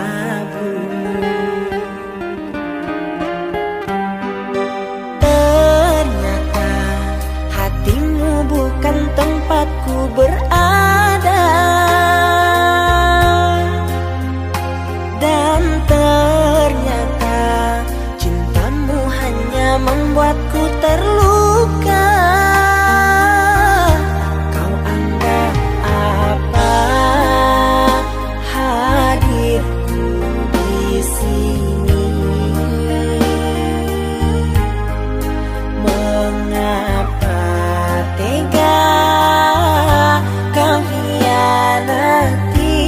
labu. Ternyata hatimu bukan tempatku berada, dan ternyata cintamu hanya membuatku terluka. Kau anggap apa hadirku di sini? Mengapa tega kau hianati?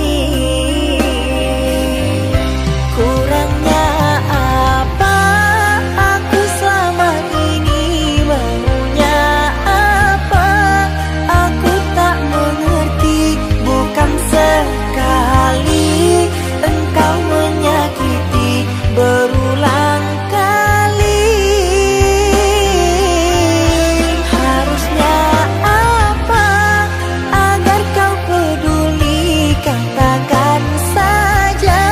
Kurangnya apa aku selama ini? Maunya apa aku tak mengerti. Bukan sekali engkau menyakiti, berulang kali. Harusnya apa agar kau peduli? Katakan saja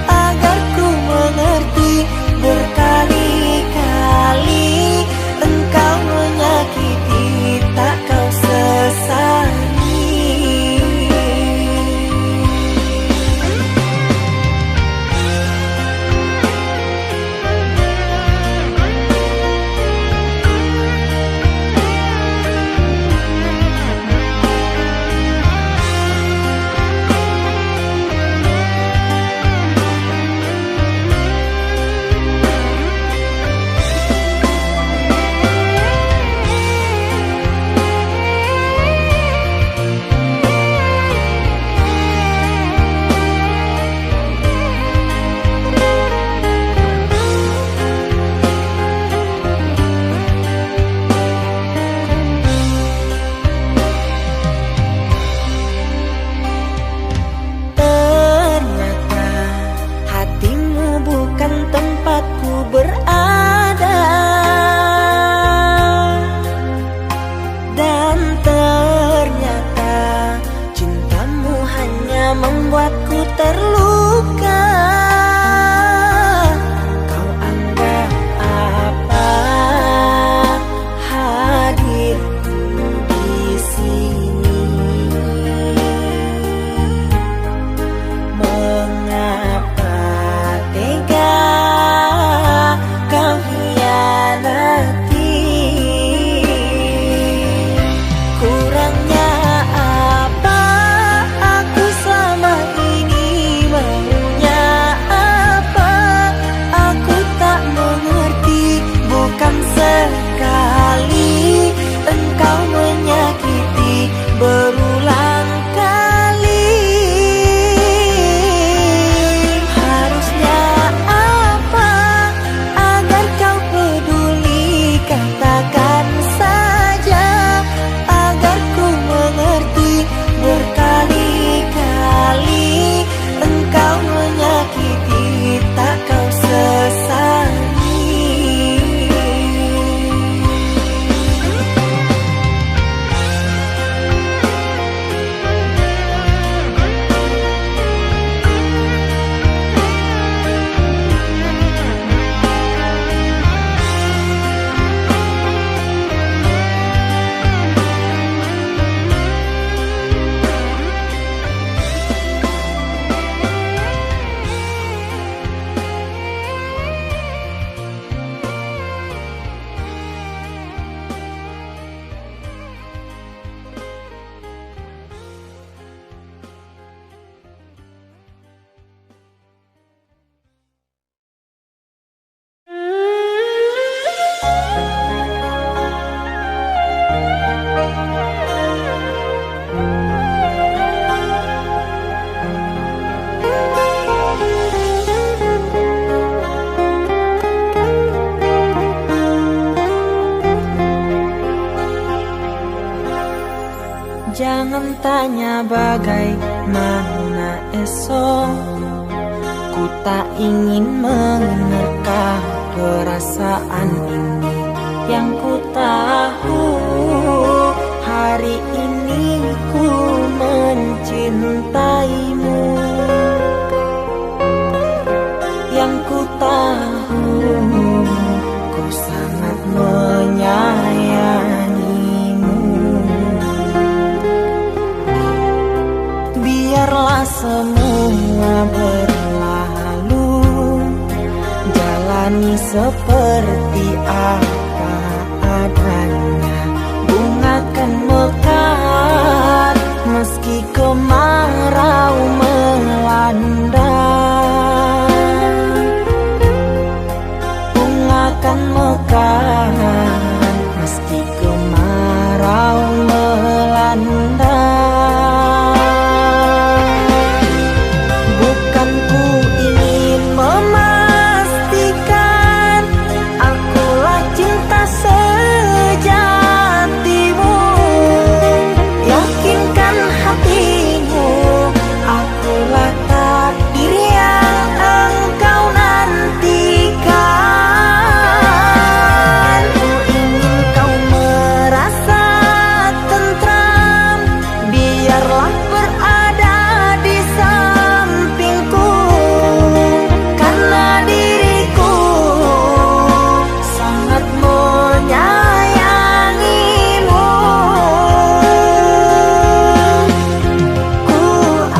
agar ku mengerti. Berkali-kali engkau menyakiti, tak kau sesali. Ternyata hatimu bukan tempatku berada, dan ternyata cintamu hanya membuatku terluka. Kau anggap apa hadirku di sini? Mengapa tega kau hianati? Kurangnya apa aku selama ini? Maunya apa aku tak mengerti. Bukan sekali engkau menyakiti, berulang kali. Harusnya apa agar kau peduli? Katakan saja agar ku mengerti. Berkali-kali engkau menyakiti, tak kau sesali. Jangan tanya bagaimana esok, ku tak ingin menerka perasaan ini. Yang ku tahu hari ini ku mencintaimu. seperti apa adanya. Bunga kan mekar meski kemarau melanda. Bunga kan mekar meski kemarau melanda. Bukan ku ingin memastikan akulah cinta sejatimu. Yakinkan hatimu, akulah takdir yang engkau nantikan. Ku ingin kau merasa tentram, biarlah berada di sampingku, karena diriku sangat menyayangimu. Ku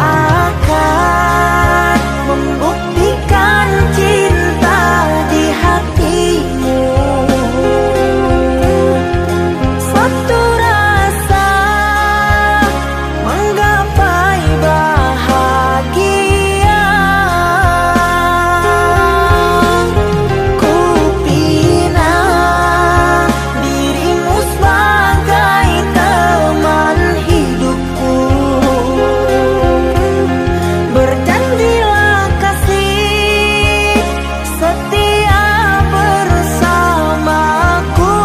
akan membuktikan cinta di hatimu. Satu rasa menggapai bahagia. Ku pinang dirimu sebagai teman hidupku. Berjanjilah kasih setia bersamaku.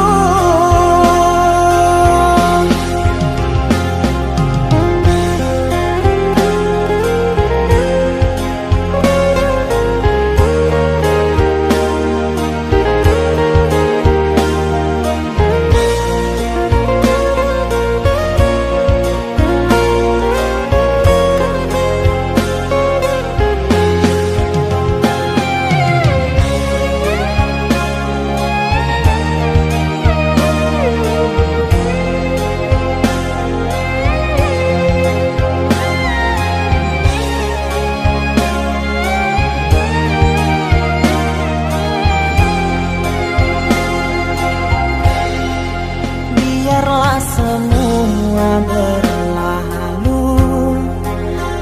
Biarlah semua berlalu,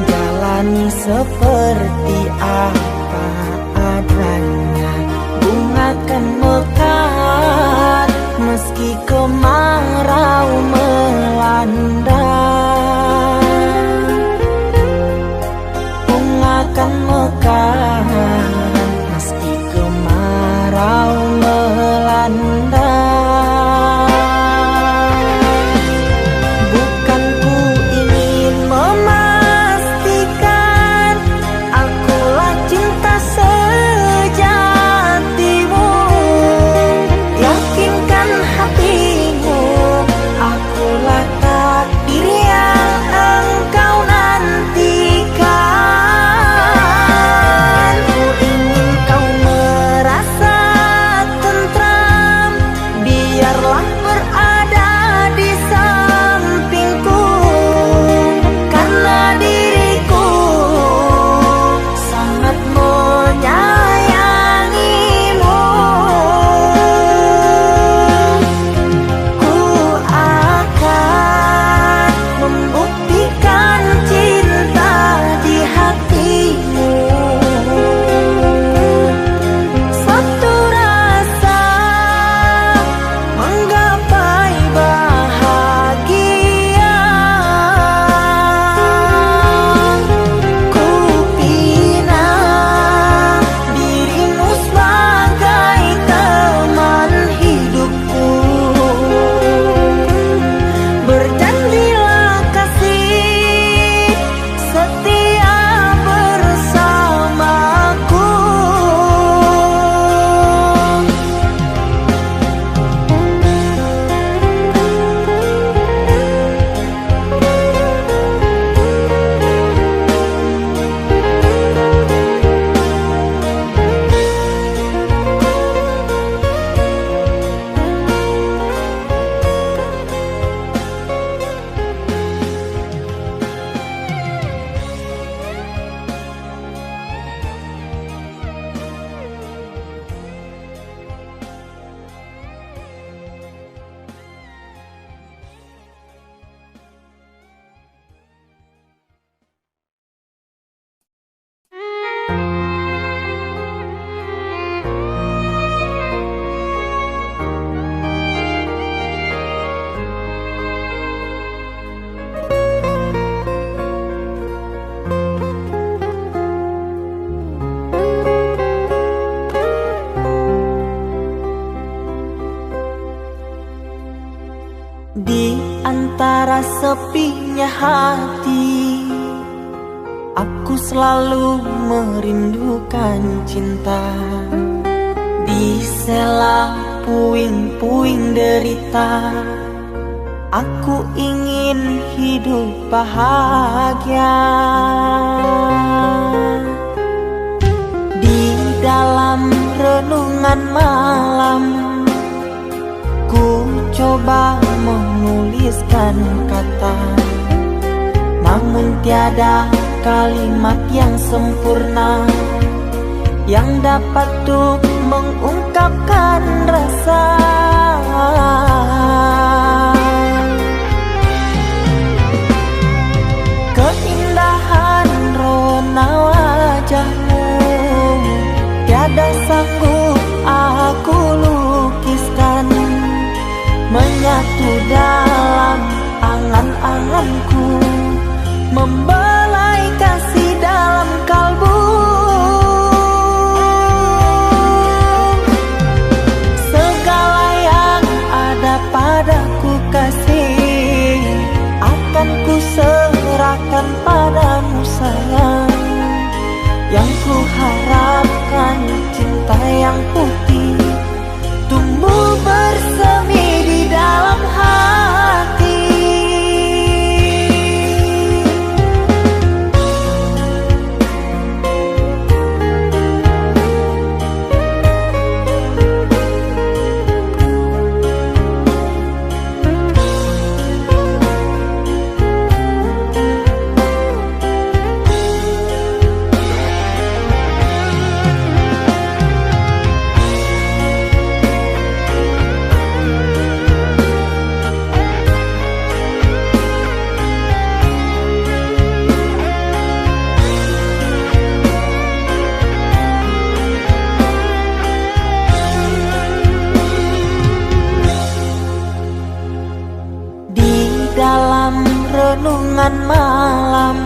jalani seperti apa adanya. Bunga kan mekar meski kemarau melanda. Bunga kan mekar meski kemarau melanda. Bukan ku ingin memastikan Di antara sepinya hati, aku selalu merindukan cinta. Di sela puing-puing derita, aku ingin hidup bahagia. Di dalam renungan malam, ku coba menuliskan kata, namun tiada kalimat yang sempurna yang dapat untuk mengungkapkan rasa. Keindahan rona wajahmu tiada sanggup aku lukiskan, menyatu dalam angan-anganku, membelai kasih dalam kalbu. Segala yang ada padaku kasih, akan ku serahkan padamu sayang. Yang ku harapkan cinta yang putih tumbuh bersemi di dalam hati. Dalam renungan malam,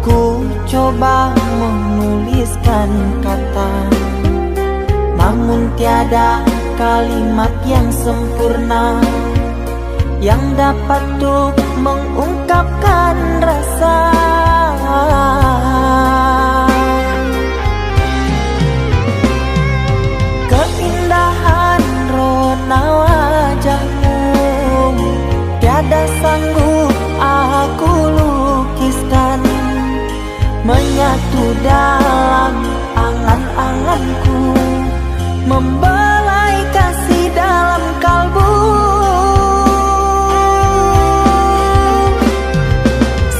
ku coba menuliskan kata, namun tiada kalimat yang sempurna yang dapat untuk mengungkapkan rasa. Keindahan rona wajahmu tiada sanggup aku lukiskan, menyatu dalam angan-anganku, membelai kasih dalam kalbu.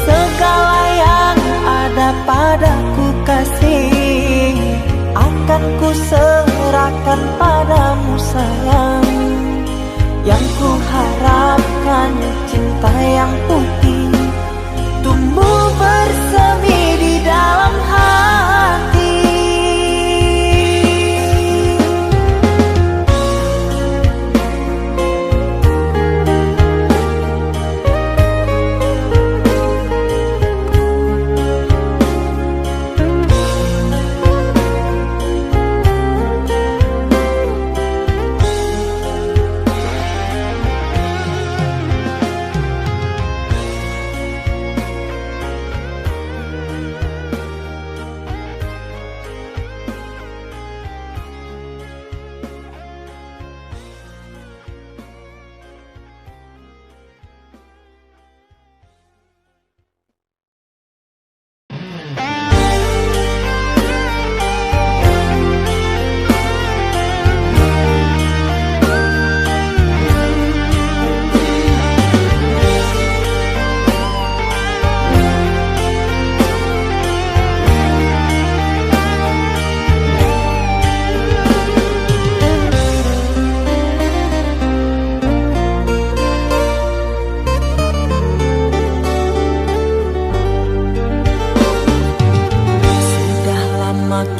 Segala yang ada padaku kasih, akan ku serahkan padamu sayang. Yang ku harapkan cinta yang putih tumbuh bersemi di dalam hati.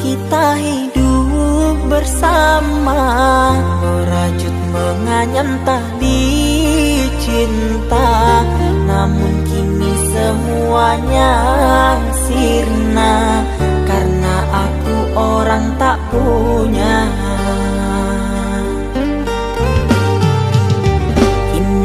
Kita hidup bersama, merajut menganyam tali cinta, namun kini semuanya sirna karena aku orang tak punya. Kini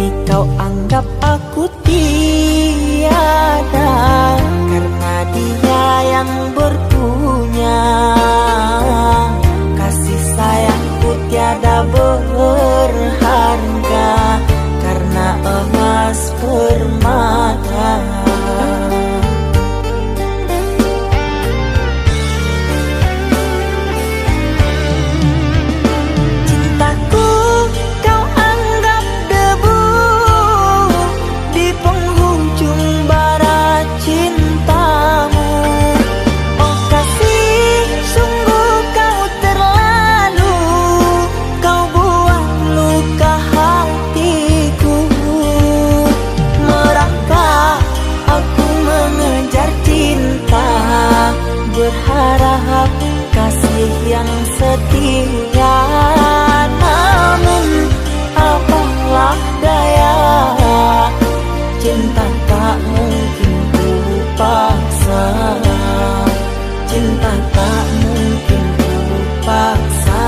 berharap kasih yang setia. Namun apalah daya, cinta tak mungkin ku paksa. Cinta tak mungkin ku paksa.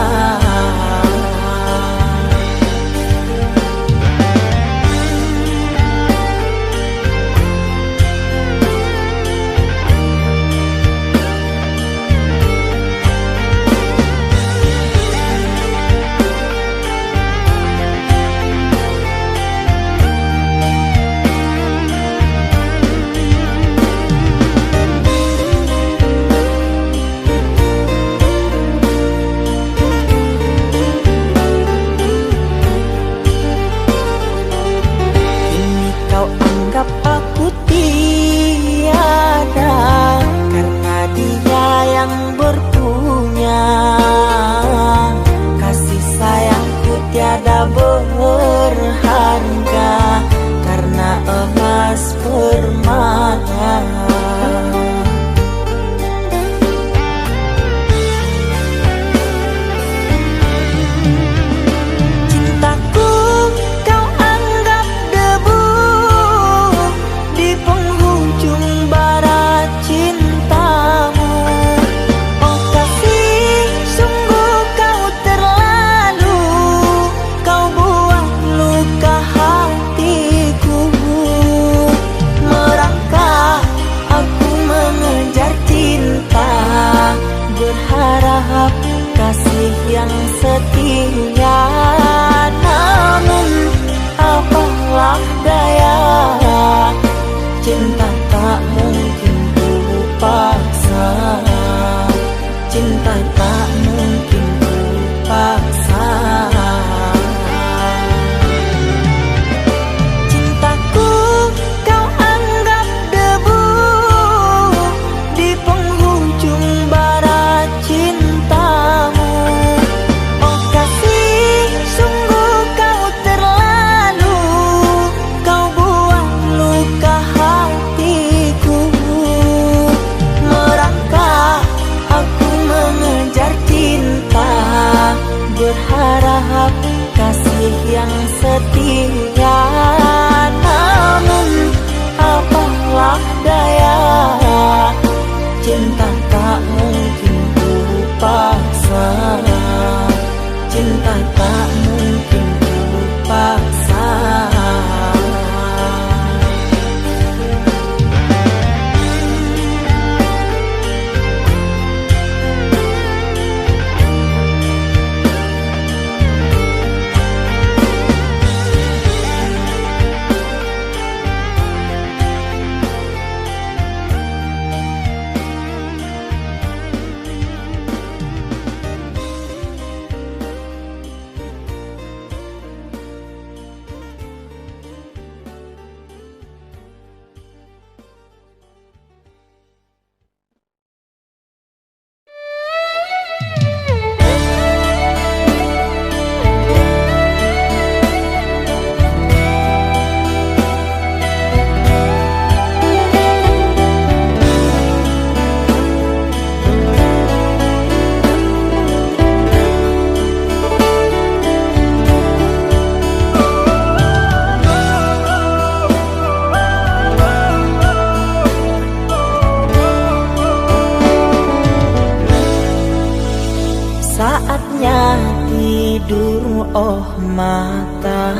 Berharga karena emas permata. Cintaku kau anggap debu di penghujung barat cintamu. Oh kasih, sungguh kau terlalu, kau buat luka hatiku. Merangkak aku mengejar cinta, berharap kasih yang setia. Namun apalah daya, cinta tak mungkin ku paksa. Cinta tak mungkin ku paksa. Cintaku kau anggap debu di penghujung barat cintamu. Oh kasih, sungguh kau terlalu, kau buat luka hatiku. Merangkak aku mengejar cinta, berharap kasih yang setia. Namun apalah daya, cinta tak mungkin ku paksa. Cinta tak mungkin ku paksa. Saatnya tidur, oh mata,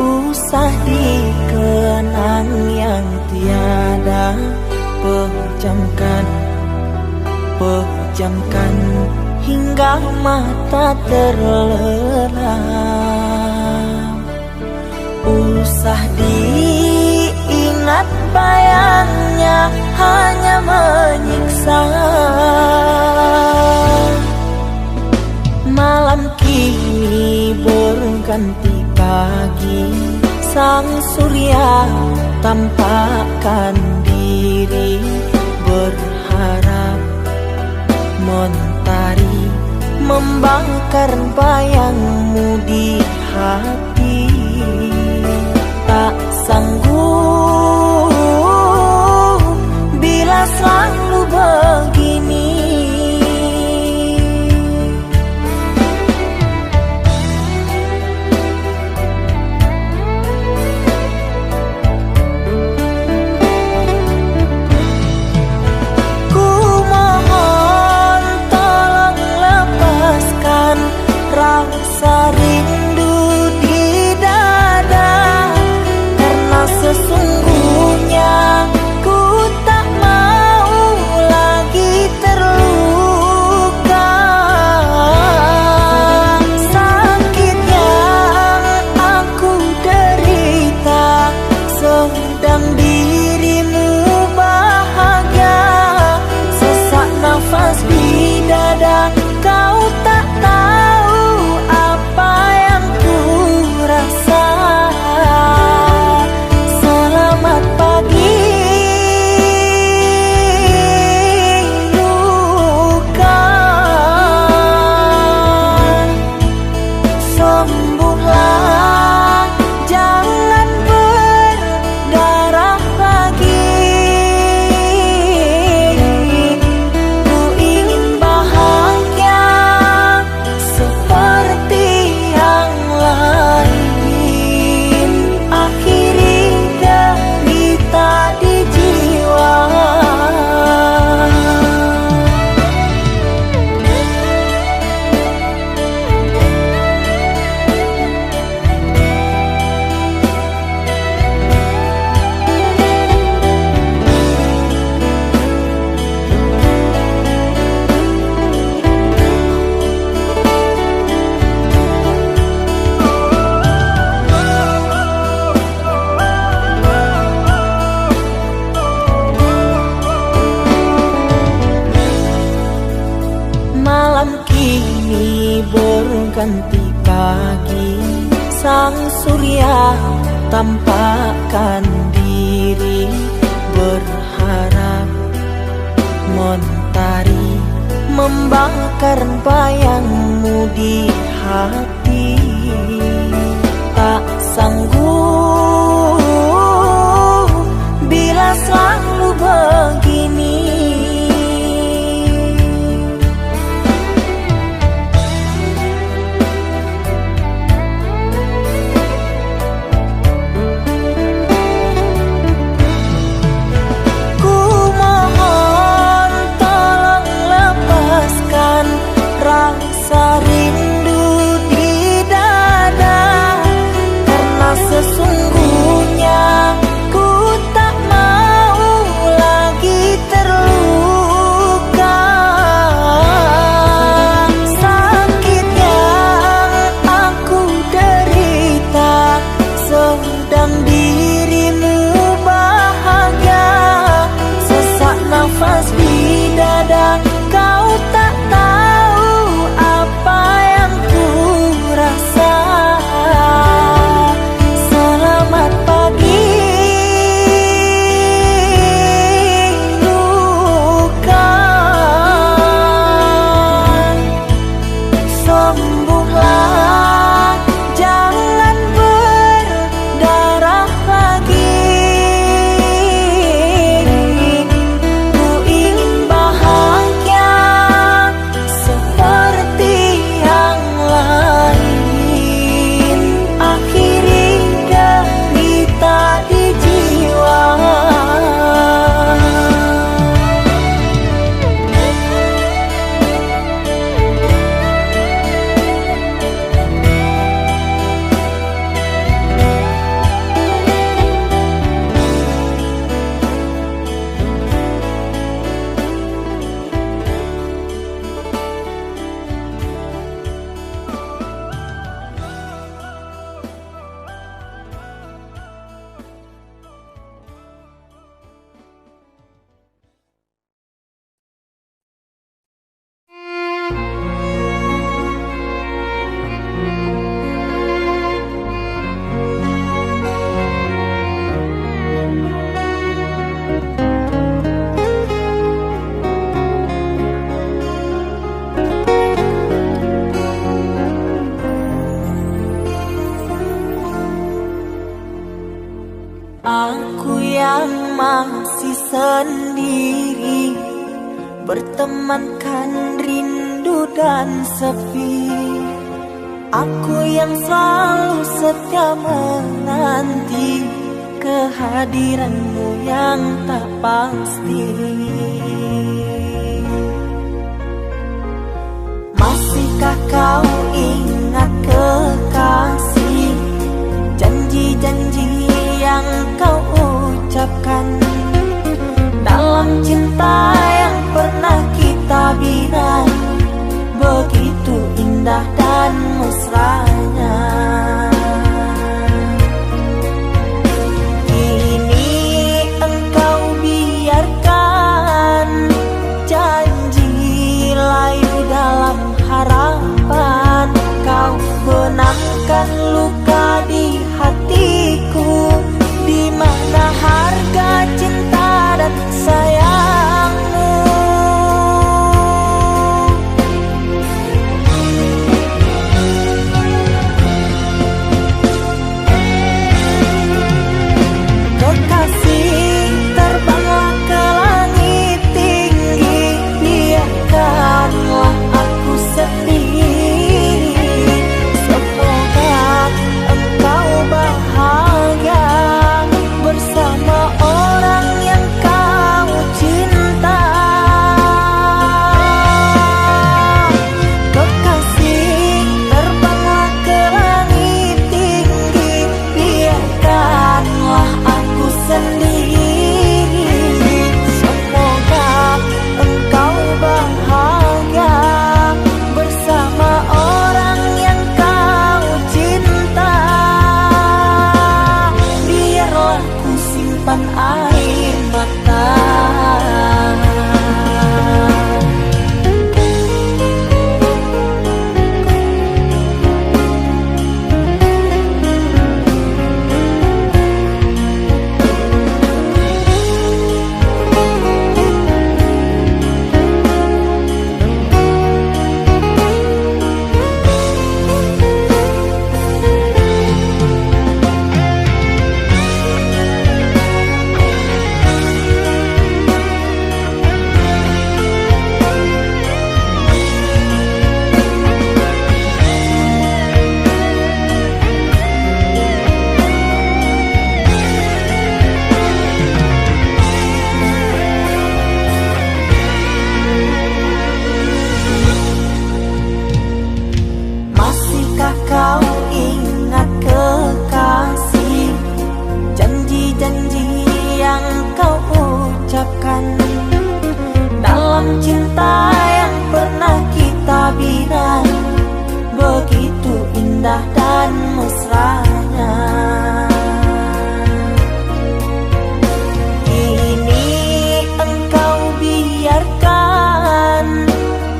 usah dikenang yang tiada. Pejamkan hingga mata terlelap. Usah diingat bayangnya, hanya menyiksa. Malam kini berganti pagi, sang surya tampakkan diri, berharap mentari membakar bayangmu di hati. Tak sanggup bila selalu begini, di dada, kau tak tahu apa yang ku rasa. Selamat pagi luka, sembuhlah, jangan berdarah lagi. Ku ingin bahagia seperti yang lain, akhiri derita di jiwa. Malam kini berganti pagi, sang surya tampakkan diri, berharap mentari membakar bayangmu di hati. Tak sanggup bila selalu begini. Ku mohon tolong lepaskan rasa rindu di dada, karena sesungguhnya ku tak mau lagi terluka. Sakit yang aku derita, sedang dirimu bahagia. Sesak nafas di dada, kau tak tahu apa yang ku rasa. Selamat pagi luka, sembuhlah, jangan berdarah lagi. Ku ingin bahagia seperti yang lain, akhiri derita di jiwa. Aku yang masih sendiri, bertemankan rindu dan sepi. Aku yang selalu setia menanti kehadiranmu yang tak pasti. Masihkah kau ingat kekasih, janji-janji yang kau ucapkan dalam cinta yang pernah kita bina, begitu indah dan mesranya. Kini engkau biarkan janji indah dan mesranya. Kini engkau biarkan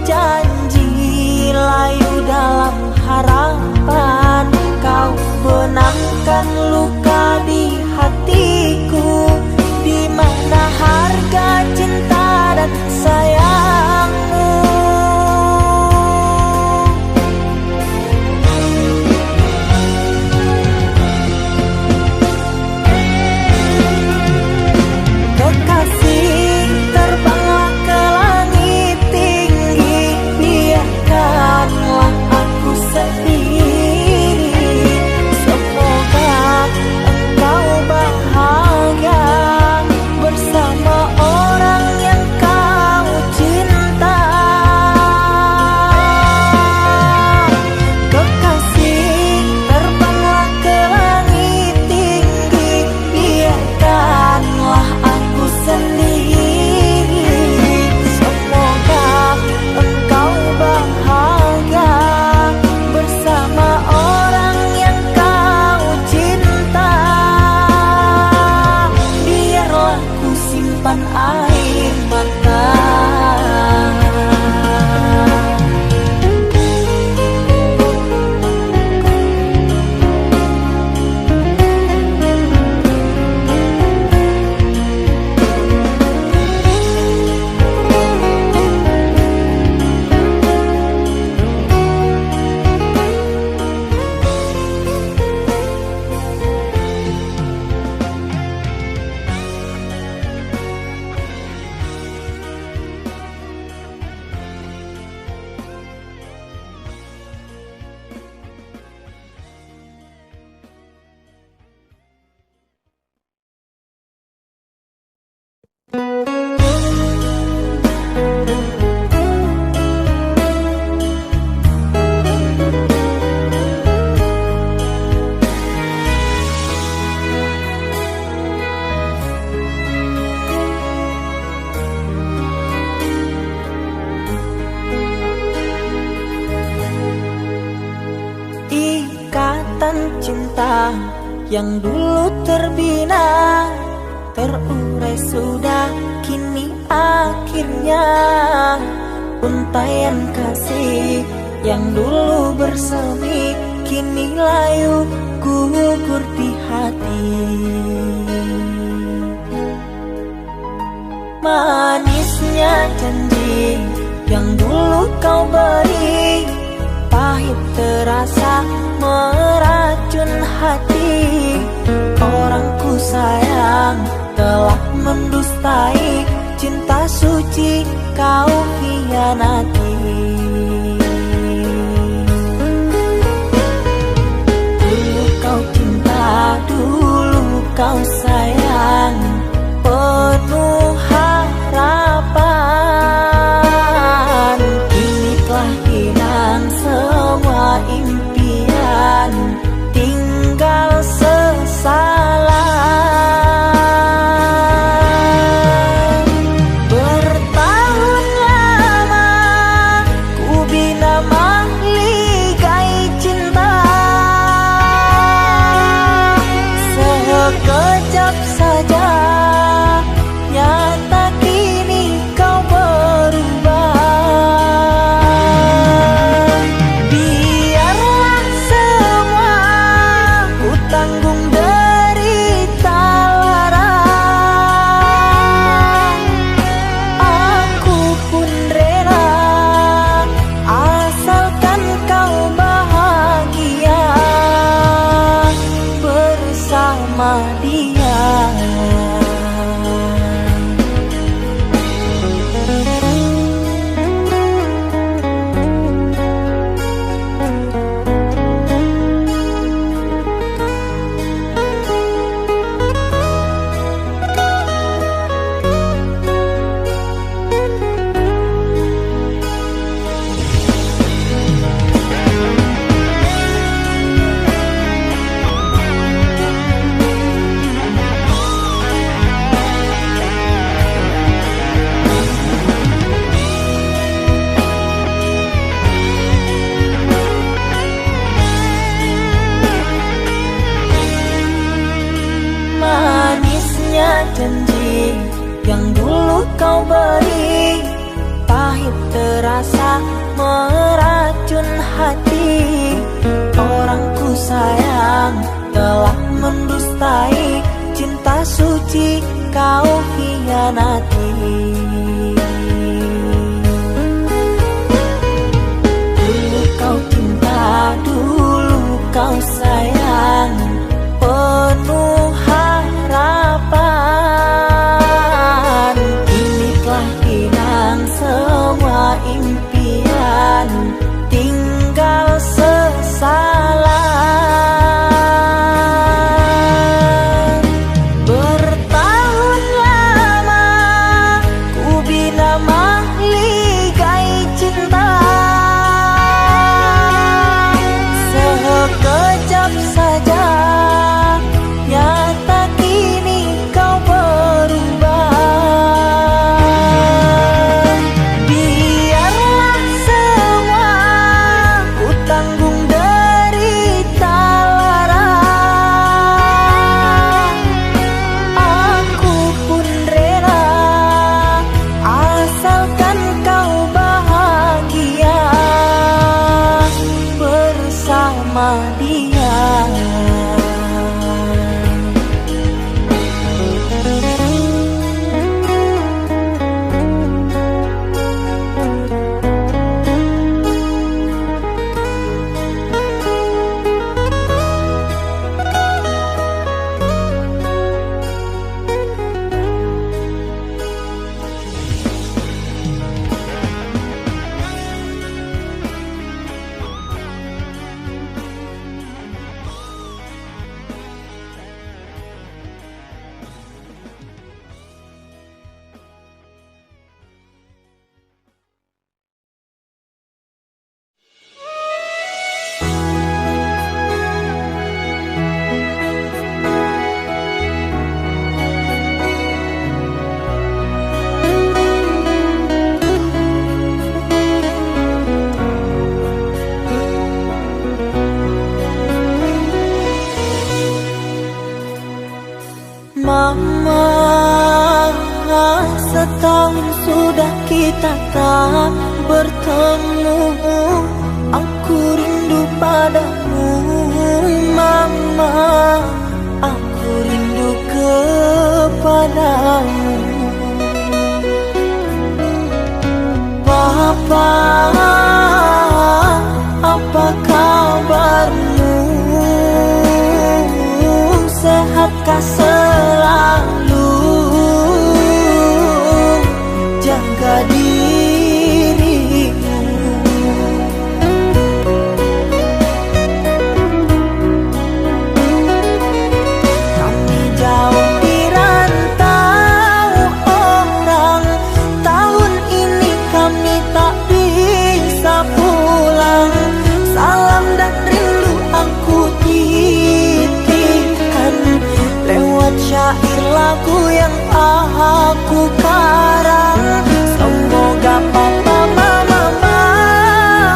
janji layu dalam harapan. Kau benamkan luka di hatiku, di mana harga cinta dan sayangmu. Kekasih, terbanglah ke langit tinggi, biarkanlah aku sendiri. Semoga engkau bahagia bersama orang yang kau cinta. Kekasih, terbanglah ke langit tinggi, biarkanlah aku sendiri. Semoga engkau bahagia bersama orang yang kau cinta. Biarlah ku simpan air mata. Ikatan cinta yang dulu terbina, terurai sudah kini akhirnya. Untaian kasih yang dulu bersemi, kini layu gugur di hati. Manisnya janji yang dulu kau beri, pahit terasa meracun hati. Orang ku sayang telah mendustai, cinta suci kau hianati. Dulu kau cinta, dulu kau sayang, penuh harapan. Kini telah hilang semua impian, tinggal sesalan. Bertahun lama janji yang dulu kau beri, pahit terasa meracun hati. Orang ku sayang telah mendustai cinta suci kau hianati. Dulu kau cinta, dulu kau sayang, penuh harapan. Kini telah hilang semua impian, tinggal sesalan. Bertahun lama ku bina mahligai cinta, sekejap saja nyata kini kau berubah. Biarlah semua ku tanggung derita lara, aku pun rela asalkan kau bahagia bersama dia. Mama, setahun sudah kita tak bertemu. Aku rindu padamu, Mama. Aku rindu kepadamu. Papa, apa kabarmu? Sehatkah selalu? Jaga dirimu. Kami jauh di rantau orang, tahun ini kami tak bisa pulang. Salam dan rindu aku titipkan lewat syair lagu yang aku karang. Semoga papa mama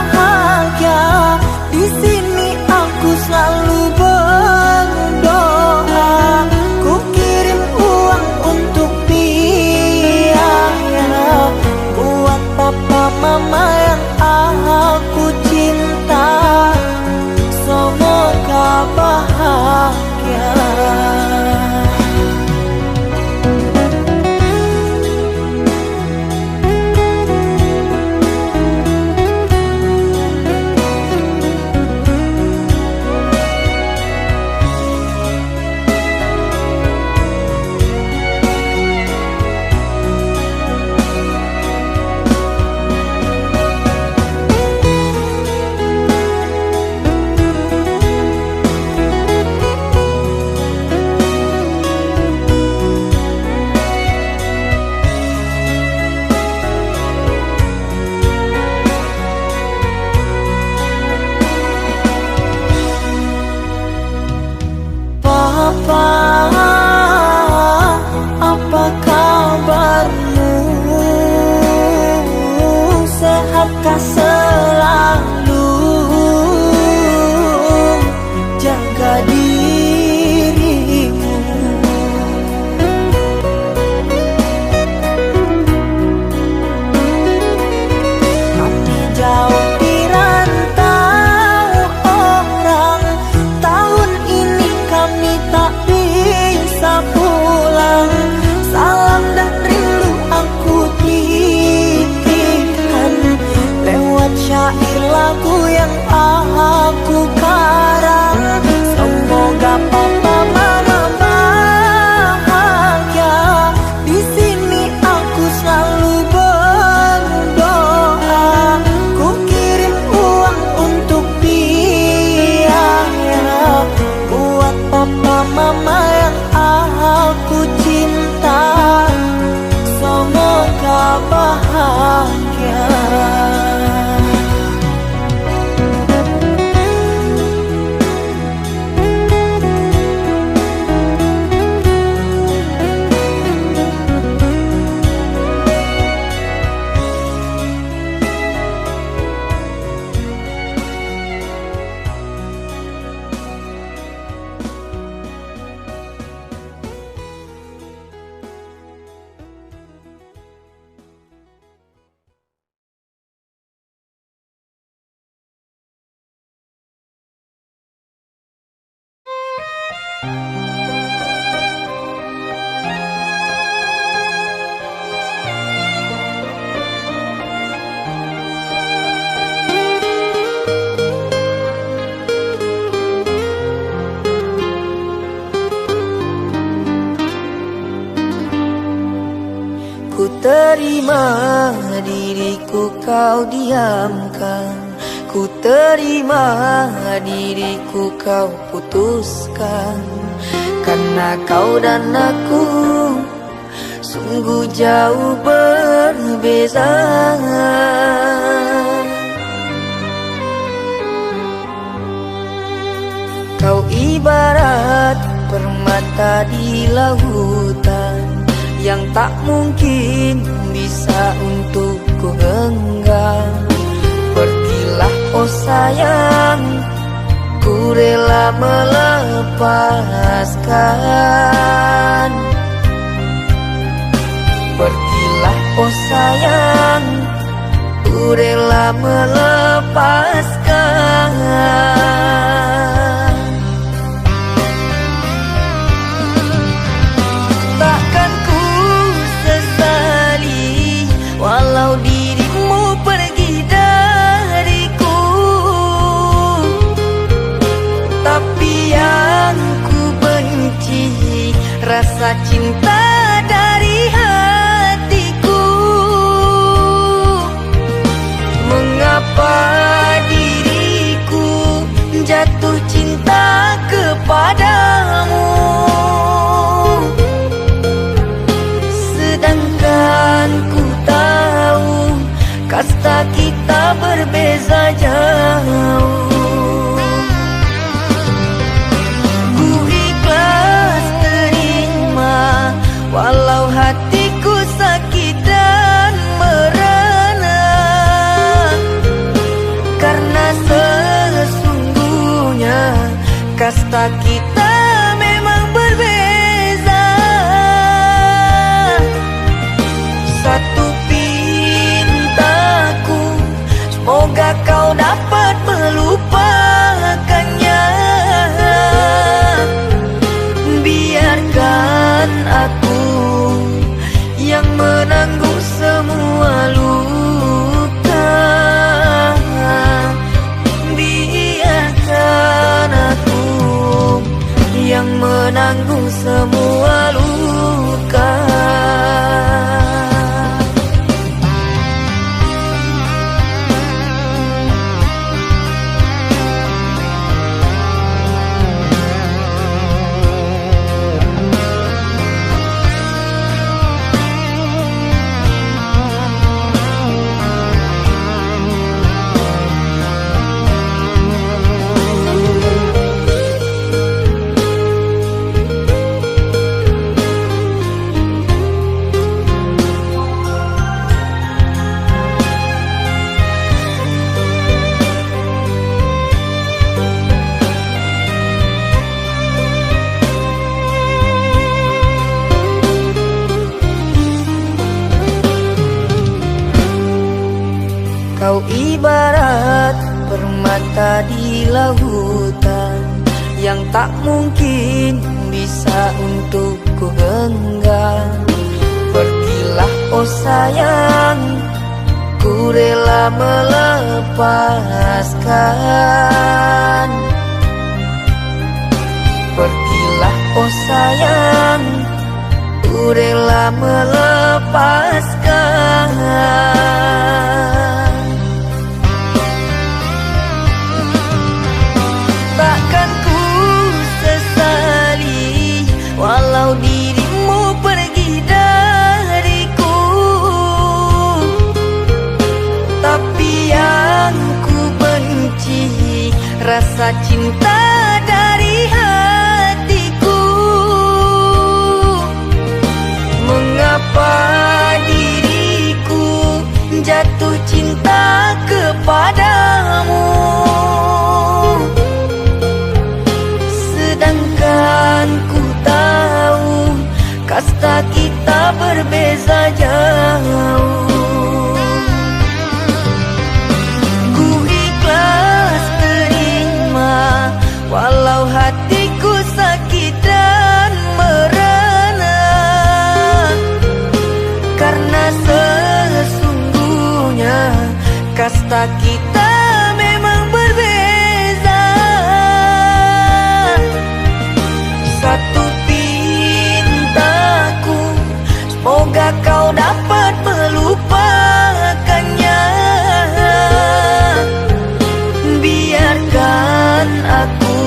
bahagia. Di sini aku selalu berdoa. Ku kirim uang untuk biaya buat papa mama yang aku cinta. Semoga bahagia. syair lagu yang aku karang. Semoga papa mama bahagia. Di sini aku selalu berdoa. Ku kirim uang untuk biaya buat papa mama yang aku cinta. Semoga bahagia. Ku terima diriku kau diamkan, ku terima diriku kau putuskan. Karena kau dan aku sungguh jauh berbeza. Kau ibarat permata di lautan yang tak mungkin bisa untuk ku genggam. Pergilah oh sayang, ku rela melepaskan. Pergilah oh sayang, ku rela melepaskan. Takkan ku sesali walau dirimu pergi dariku. Tapi yang ku benci rasa cinta dari hatiku. Mengapa diriku jatuh cinta kepadamu, sedangkan ku tahu kasta kita berbeza jauh. Ku ikhlas terima walau hatiku sakit dan merana. Karena sesungguhnya kasta kita memang berbeza. Satu pintaku, semoga kau dapat melupakannya. Biarkan aku yang menanggung semua luka. Biarkan aku yang menanggung semua luka. Kau ibarat permata di lautan yang tak mungkin bisa untuk ku genggam. Pergilah oh sayang, ku rela melepaskan. melepaskan. Pergilah oh sayang, ku rela melepaskan. Takkan ku sesali walau dirimu pergi dariku, tapi yang ku benci rasa cinta dari hatiku. Mengapa diriku jatuh cinta kepadamu, sedangkan ku tahu kasta kita berbeza jauh. Ku ikhlas terima walau hatiku sakit dan merana, karena sesungguhnya kasta kita memang berbeza. Satu pintaku, semoga kau dapat melupakannya. Biarkan aku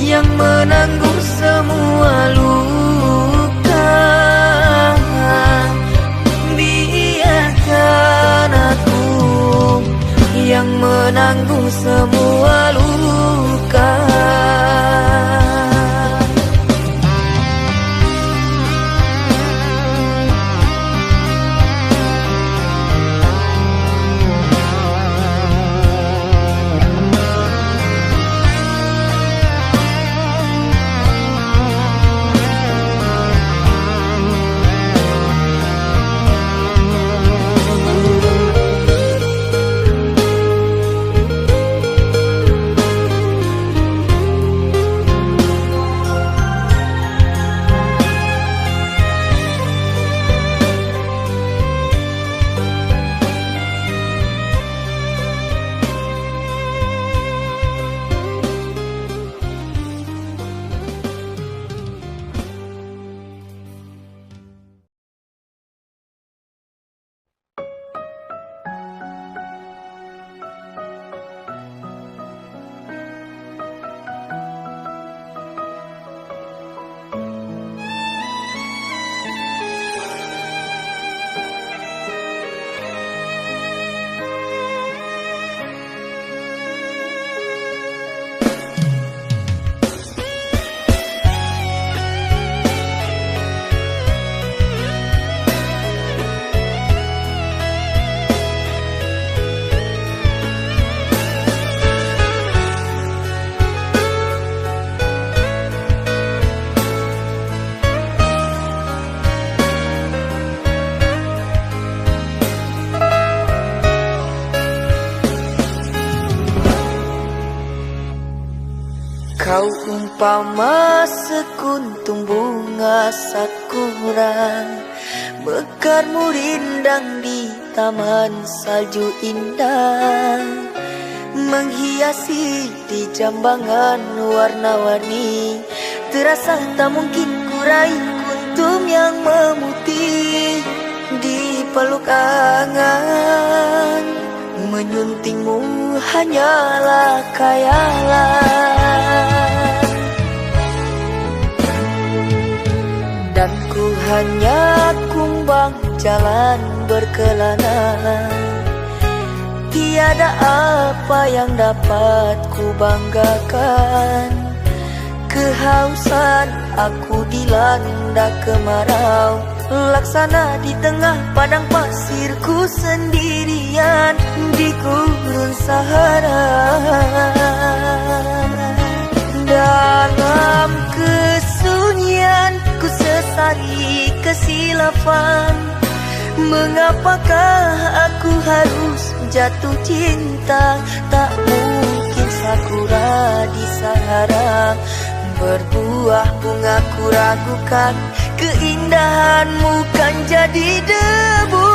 yang menanggung semua luka. Biarkan aku yang menanggung semua luka. Kau umpama sekuntum bunga sakura, mekarmu rindang di taman salju indah, menghiasi di jambangan warna-warni. Terasa tak mungkin kurai kuntum yang memutih di peluk angan. Menyuntingmu hanyalah khayalan, dan ku hanya kumbang jalan berkelana. Tiada apa yang dapat ku banggakan. Kehausan aku dilanda kemarau, laksana di tengah padang pasirku sendirian di gurun Sahara. Dalam kesunyian ku sesali kesilafan. Mengapakah aku harus jatuh cinta? Tak mungkin sakura di Sahara berbuah bunga, ku ragukan keindahanmu kan jadi debu.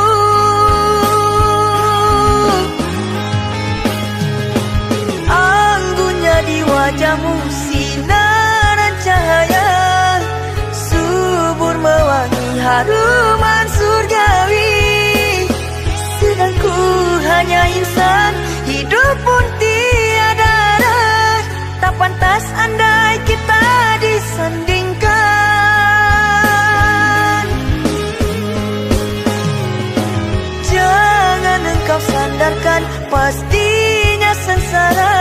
hanya insan, hidup pun tiada arah. Tak pantas andai kita disandingkan. Jangan engkau sandarkan, pastinya sengsara.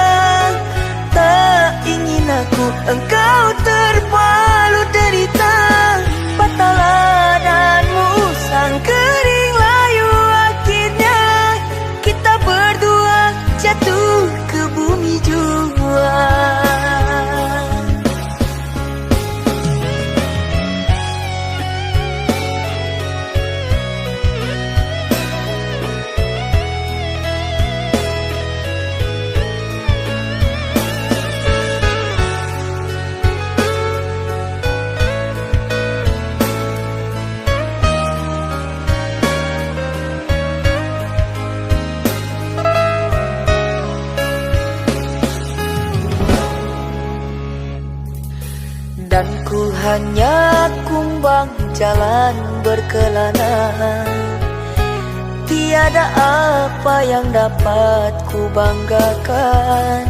Tak ingin aku engkau terpalu derita. Patahlah dan musang kering layu, akhirnya kita berdua jatuh ke bumi jua. Dan ku hanya kumbang jalan berkelana. Tiada apa yang dapat ku banggakan.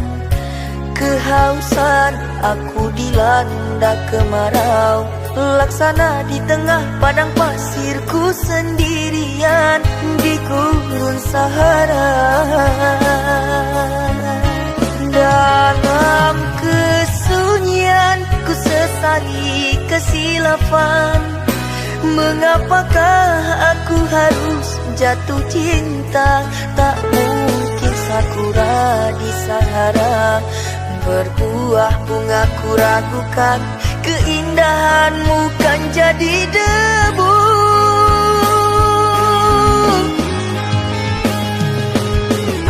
Kehausan aku dilanda kemarau, laksana di tengah padang pasirku sendirian di gurun Sahara. Dalam kesunyian ku sesali kesilapan. Mengapakah aku harus jatuh cinta? Tak mungkin sakura di Sahara berbuah bunga, ku ragukan keindahanmu kan jadi debu.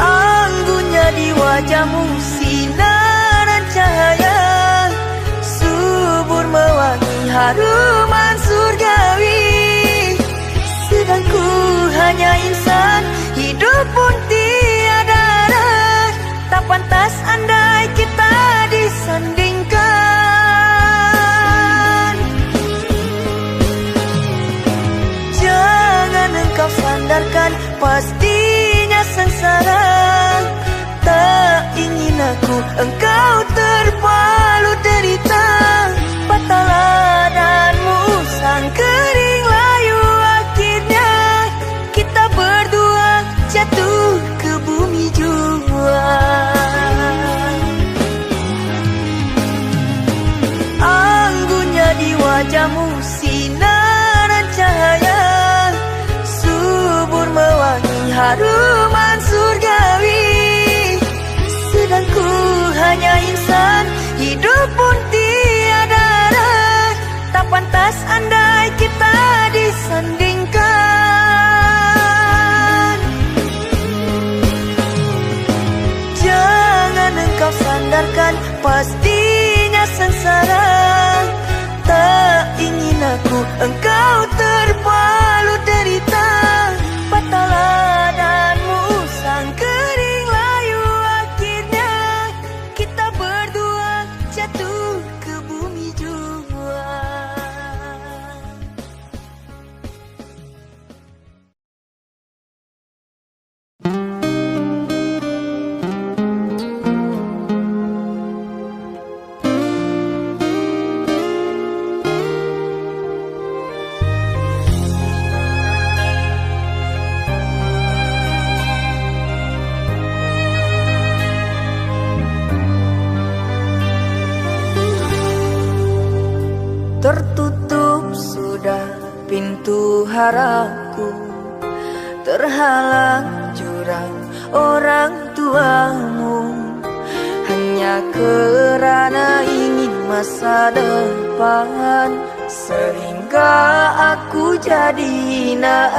Anggunnya di wajahmu sinaran cahaya, subur mewangi haruman surgawi. Sedang ku hanya insan, hidup pun tiada arah. Tak pantas andai kita disandingkan. Jangan engkau sandarkan, pastinya sengsara. Tak ingin aku engkau terpalu derita. Patahlah dan musang kering layu, akhirnya kita berdua jatuh ke bumi jua. Anggunnya di wajahmu sinaran cahaya, subur mewangi haruman surgawi. Sedang ku hanya insan, hidup pun tiada arah. Tak pantas andai kita disandingkan. Jangan engkau sandarkan, pastinya sengsara. Tak ingin aku engkau terpalu derita. Patahlah dan musang kering layu, akhirnya kita berdua jatuh ke bumi jua. Tertutup sudah pintu harapku, terhalang jurang orang tuamu. Hanya kerana ingin masa depan, sehingga aku jadi naas.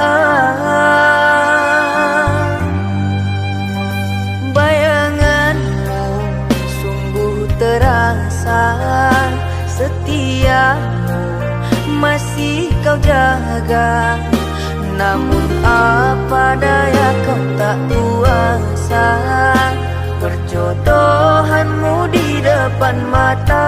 Bayanganmu sungguh terasa, setiamu masih kau jaga. Namun apa daya kau tak kuasa, perjodohanmu di depan mata.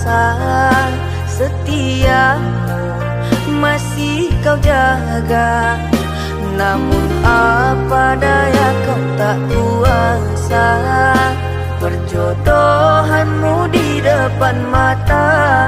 rasa setiamu masih kau jaga. Namun apa daya kau tak kuasa, perjodohanmu di depan mata